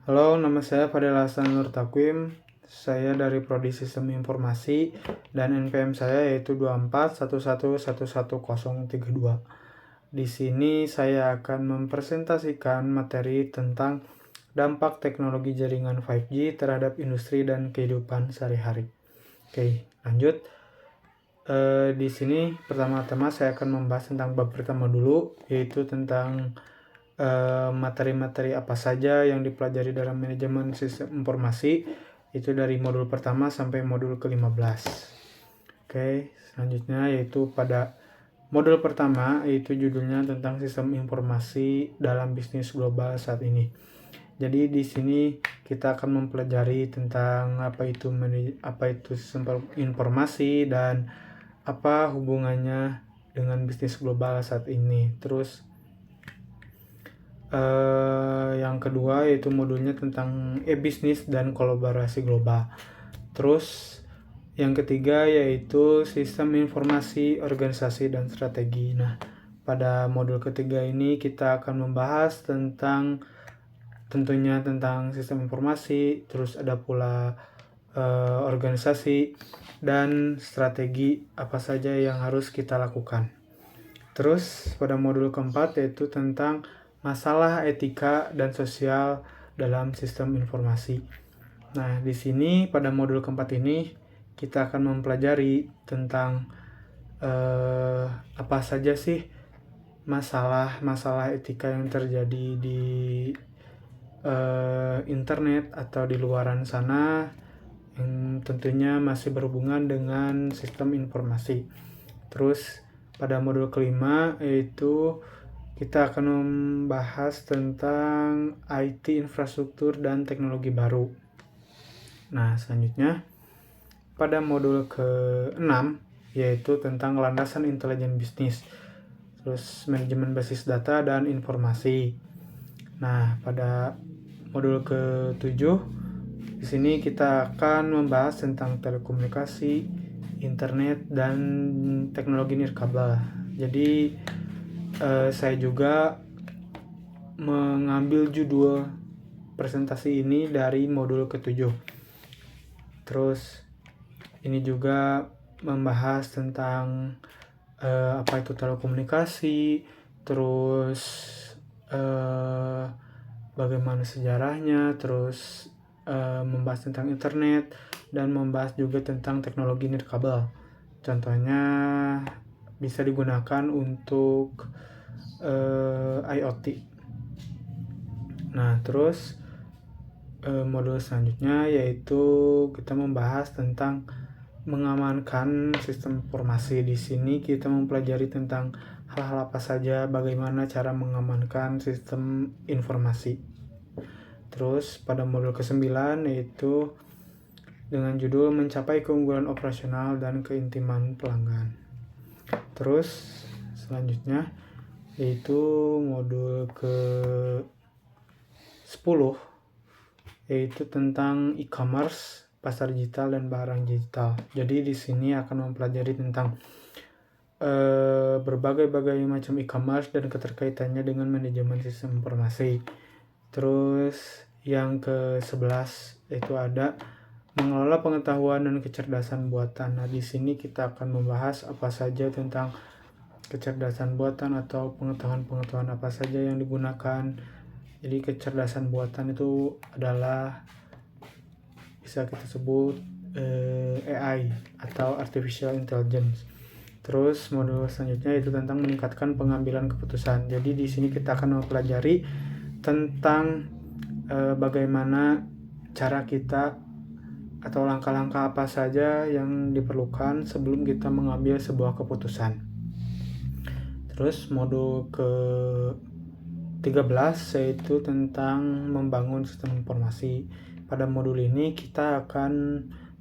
Halo, nama saya Fadil Hasan Nur Takwim. Saya dari Prodi Sistem Informasi dan NPM saya yaitu 2411111032. Di sini saya akan mempresentasikan materi tentang dampak teknologi jaringan 5G terhadap industri dan kehidupan sehari-hari. Oke, lanjut. Di sini pertama-tama saya akan membahas tentang bab pertama dulu, yaitu tentang materi-materi apa saja yang dipelajari dalam manajemen sistem informasi, itu dari modul pertama sampai modul ke-15. Oke, selanjutnya yaitu pada modul pertama, yaitu judulnya tentang sistem informasi dalam bisnis global saat ini. Jadi di sini kita akan mempelajari tentang apa itu sistem informasi dan apa hubungannya dengan bisnis global saat ini. Terus yang kedua yaitu modulnya tentang e-bisnis dan kolaborasi global. Terus yang ketiga yaitu sistem informasi, organisasi, dan strategi. Nah, pada modul ketiga ini kita akan membahas tentunya tentang sistem informasi, terus ada pula organisasi dan strategi apa saja yang harus kita lakukan. Terus pada modul keempat yaitu tentang masalah etika dan sosial dalam sistem informasi. Nah, di sini pada modul keempat ini kita akan mempelajari tentang apa saja sih masalah etika yang terjadi di internet atau di luaran sana yang tentunya masih berhubungan dengan sistem informasi. Terus pada modul kelima yaitu kita akan membahas tentang IT infrastruktur dan teknologi baru. Nah, selanjutnya pada modul ke-6 yaitu tentang landasan intelijen bisnis. Terus manajemen basis data dan informasi. Nah, pada modul ke-7 di sini kita akan membahas tentang telekomunikasi, internet, dan teknologi nirkabel. Jadi saya juga mengambil judul presentasi ini dari modul ke-7. Terus ini juga membahas tentang apa itu telekomunikasi, terus bagaimana sejarahnya, terus membahas tentang internet, dan membahas juga tentang teknologi nirkabel. Contohnya bisa digunakan untuk IoT. Nah, terus modul selanjutnya yaitu kita membahas tentang mengamankan sistem informasi. Di sini kita mempelajari tentang hal-hal apa saja, bagaimana cara mengamankan sistem informasi. Terus pada modul ke-9 yaitu dengan judul mencapai keunggulan operasional dan keintiman pelanggan. Terus selanjutnya yaitu modul ke-10 yaitu tentang e-commerce, pasar digital, dan barang digital. Jadi di sini akan mempelajari tentang berbagai macam e-commerce dan keterkaitannya dengan manajemen sistem informasi. Terus yang ke-11 yaitu ada mengelola pengetahuan dan kecerdasan buatan. Nah, di sini kita akan membahas apa saja tentang kecerdasan buatan atau pengetahuan apa saja yang digunakan. Jadi kecerdasan buatan itu adalah bisa kita sebut AI atau Artificial Intelligence. Terus modul selanjutnya itu tentang meningkatkan pengambilan keputusan. Jadi di sini kita akan mempelajari tentang bagaimana cara kita atau langkah-langkah apa saja yang diperlukan sebelum kita mengambil sebuah keputusan. Terus modul ke-13 yaitu tentang membangun sistem informasi. Pada modul ini kita akan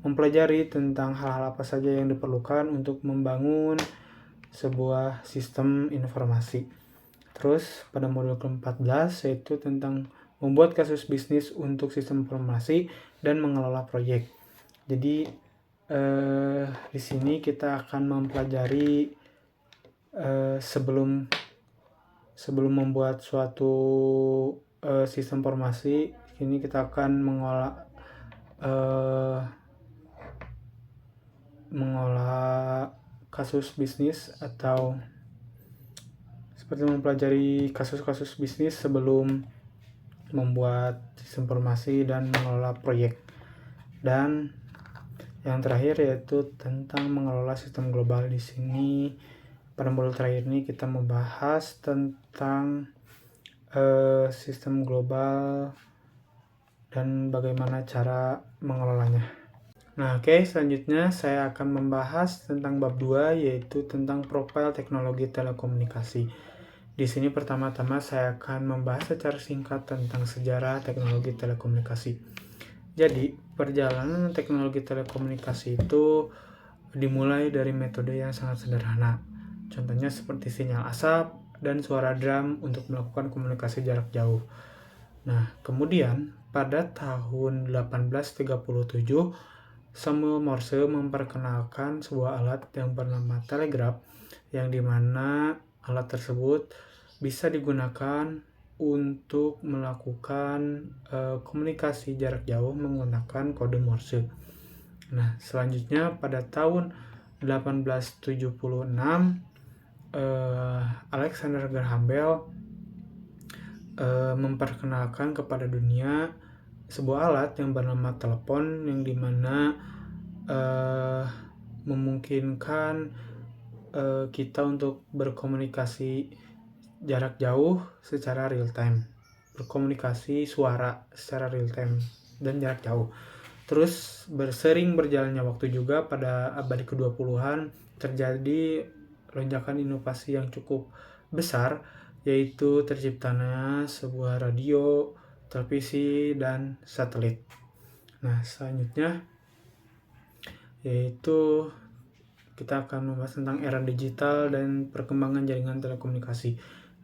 mempelajari tentang hal-hal apa saja yang diperlukan untuk membangun sebuah sistem informasi. Terus pada modul ke-14 yaitu tentang membuat kasus bisnis untuk sistem informasi dan mengelola proyek. Jadi di sini kita akan mempelajari sebelum membuat suatu sistem informasi, Ini kita akan mengolah kasus bisnis atau seperti mempelajari kasus-kasus bisnis sebelum membuat sistem informasi dan mengelola proyek. Dan yang terakhir yaitu tentang mengelola sistem global. Di sini pada modul terakhir ini kita membahas tentang sistem global dan bagaimana cara mengelolanya. Nah, selanjutnya saya akan membahas tentang bab 2, yaitu tentang profil teknologi telekomunikasi. Di sini pertama-tama saya akan membahas secara singkat tentang sejarah teknologi telekomunikasi. Jadi, perjalanan teknologi telekomunikasi itu dimulai dari metode yang sangat sederhana. Contohnya seperti sinyal asap dan suara drum untuk melakukan komunikasi jarak jauh. Nah, kemudian pada tahun 1837, Samuel Morse memperkenalkan sebuah alat yang bernama telegraf, yang dimana alat tersebut bisa digunakan untuk melakukan komunikasi jarak jauh menggunakan kode Morse. Nah, selanjutnya pada tahun 1876, Alexander Graham Bell memperkenalkan kepada dunia sebuah alat yang bernama telepon, yang dimana memungkinkan kita untuk berkomunikasi jarak jauh secara real time, berkomunikasi suara secara real time dan jarak jauh. Terus bersering berjalannya waktu juga pada abad ke-20-an terjadi lonjakan inovasi yang cukup besar, yaitu terciptanya sebuah radio, televisi, dan satelit. Nah, selanjutnya yaitu kita akan membahas tentang era digital dan perkembangan jaringan telekomunikasi.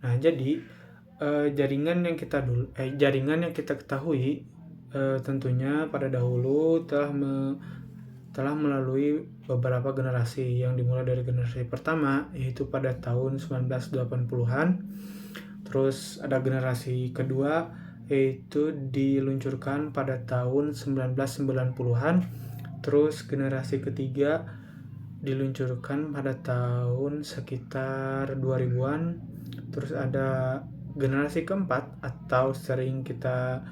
Nah, jadi jaringan yang kita ketahui tentunya pada dahulu telah melalui beberapa generasi, yang dimulai dari generasi pertama yaitu pada tahun 1980-an. Terus ada generasi kedua yaitu diluncurkan pada tahun 1990-an. Terus generasi ketiga diluncurkan pada tahun sekitar 2000-an. Terus ada generasi keempat atau sering kita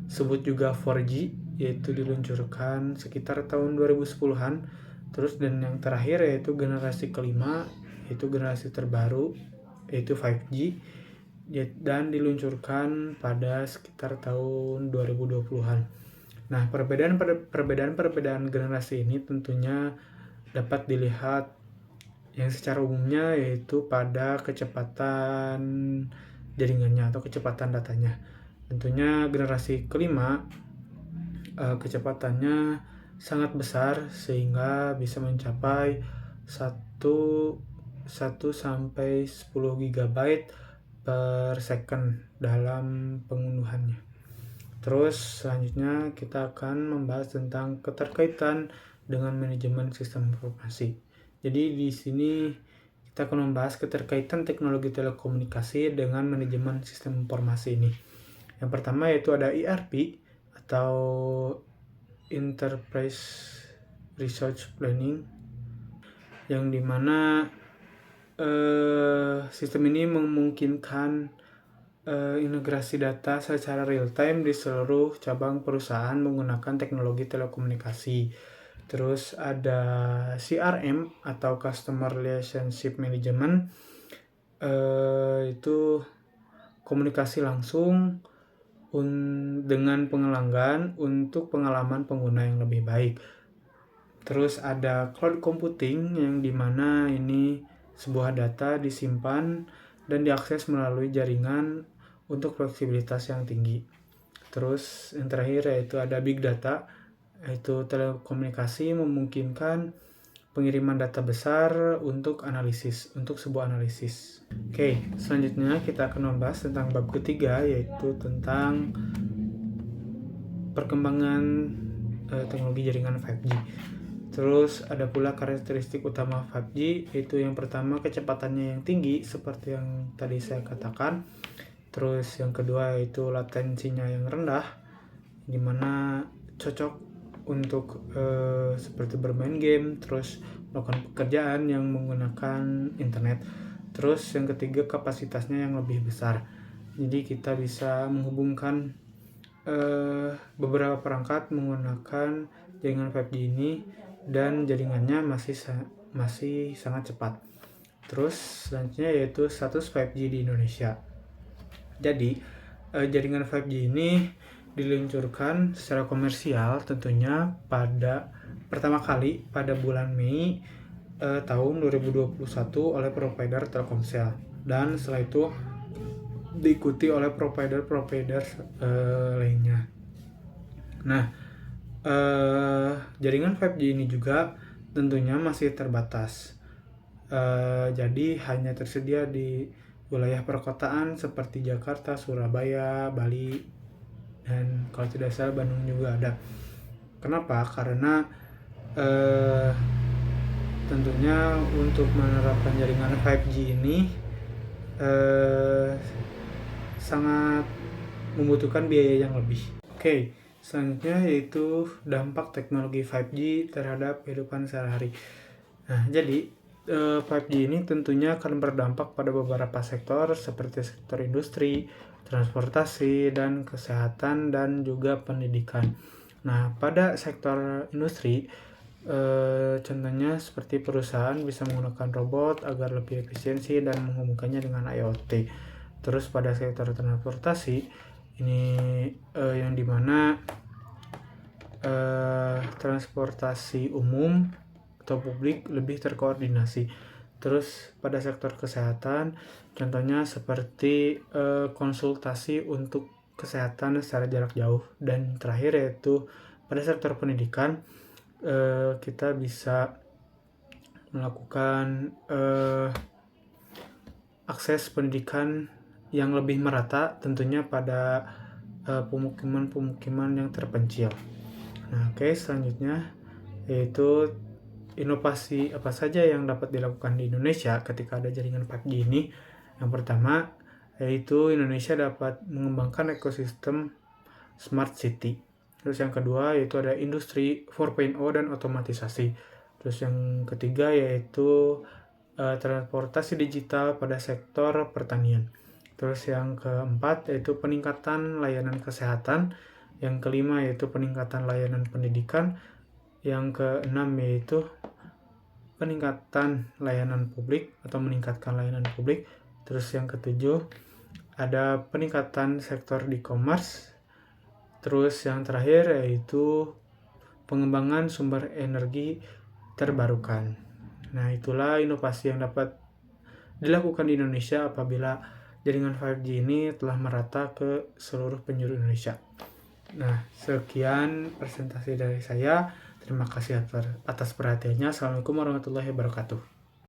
sebut juga 4G, yaitu diluncurkan sekitar tahun 2010-an. Terus dan yang terakhir yaitu generasi kelima, yaitu generasi terbaru yaitu 5G, dan diluncurkan pada sekitar tahun 2020-an. Nah, perbedaan generasi ini tentunya dapat dilihat yang secara umumnya yaitu pada kecepatan jaringannya atau kecepatan datanya. Tentunya generasi kelima kecepatannya sangat besar sehingga bisa mencapai 1 sampai 10 GB per second dalam pengunduhannya. Terus selanjutnya kita akan membahas tentang keterkaitan dengan manajemen sistem informasi. Jadi di sini kita akan membahas keterkaitan teknologi telekomunikasi dengan manajemen sistem informasi ini. Yang pertama yaitu ada ERP atau Enterprise Resource Planning, yang dimana sistem ini memungkinkan integrasi data secara real time di seluruh cabang perusahaan menggunakan teknologi telekomunikasi. Terus ada CRM atau Customer Relationship Management, itu komunikasi langsung dengan pelanggan untuk pengalaman pengguna yang lebih baik. Terus ada cloud computing, yang dimana ini sebuah data disimpan dan diakses melalui jaringan untuk fleksibilitas yang tinggi. Terus yang terakhir yaitu ada big data, yaitu telekomunikasi memungkinkan pengiriman data besar untuk sebuah analisis. Oke, selanjutnya kita akan membahas tentang bab ketiga, yaitu tentang perkembangan teknologi jaringan 5G. Terus ada pula karakteristik utama 5G, yaitu yang pertama kecepatannya yang tinggi seperti yang tadi saya katakan. Terus yang kedua yaitu latensinya yang rendah. dimana cocok untuk seperti bermain game, terus melakukan pekerjaan yang menggunakan internet. Terus yang ketiga, kapasitasnya yang lebih besar, jadi kita bisa menghubungkan beberapa perangkat menggunakan jaringan 5G ini, dan jaringannya masih sangat cepat. Terus selanjutnya yaitu status 5G di Indonesia. Jadi jaringan 5G ini diluncurkan secara komersial tentunya pertama kali pada bulan Mei tahun 2021 oleh provider Telkomsel, dan setelah itu diikuti oleh provider lainnya. Nah, jaringan 5G ini juga tentunya masih terbatas. Jadi hanya tersedia di wilayah perkotaan seperti Jakarta, Surabaya, Bali, dan kalau tidak salah Bandung juga ada. Kenapa? Karena tentunya untuk menerapkan jaringan 5G ini sangat membutuhkan biaya yang lebih. Oke, selanjutnya yaitu dampak teknologi 5G terhadap kehidupan sehari-hari. Nah, jadi 5G ini tentunya akan berdampak pada beberapa sektor seperti sektor industri, transportasi, dan kesehatan, dan juga pendidikan. Nah, pada sektor industri, contohnya seperti perusahaan bisa menggunakan robot agar lebih efisiensi dan menghubungkannya dengan IoT. Terus pada sektor transportasi, ini yang dimana transportasi umum atau publik lebih terkoordinasi. Terus pada sektor kesehatan, contohnya seperti konsultasi untuk kesehatan secara jarak jauh. Dan terakhir yaitu pada sektor pendidikan, kita bisa melakukan akses pendidikan yang lebih merata tentunya pada pemukiman-pemukiman yang terpencil. Nah, oke, selanjutnya yaitu inovasi apa saja yang dapat dilakukan di Indonesia ketika ada jaringan 5G ini. Yang pertama yaitu Indonesia dapat mengembangkan ekosistem smart city. Terus yang kedua yaitu ada industri 4.0 dan otomatisasi. Terus yang ketiga yaitu transportasi digital pada sektor pertanian. Terus yang keempat yaitu peningkatan layanan kesehatan. Yang kelima yaitu peningkatan layanan pendidikan. Yang keenam yaitu peningkatan layanan publik atau meningkatkan layanan publik. Terus yang ketujuh ada peningkatan sektor e-commerce. Terus yang terakhir yaitu pengembangan sumber energi terbarukan. Nah, itulah inovasi yang dapat dilakukan di Indonesia apabila jaringan 5G ini telah merata ke seluruh penjuru Indonesia. Nah, sekian presentasi dari saya. Terima kasih atas perhatiannya. Assalamualaikum warahmatullahi wabarakatuh.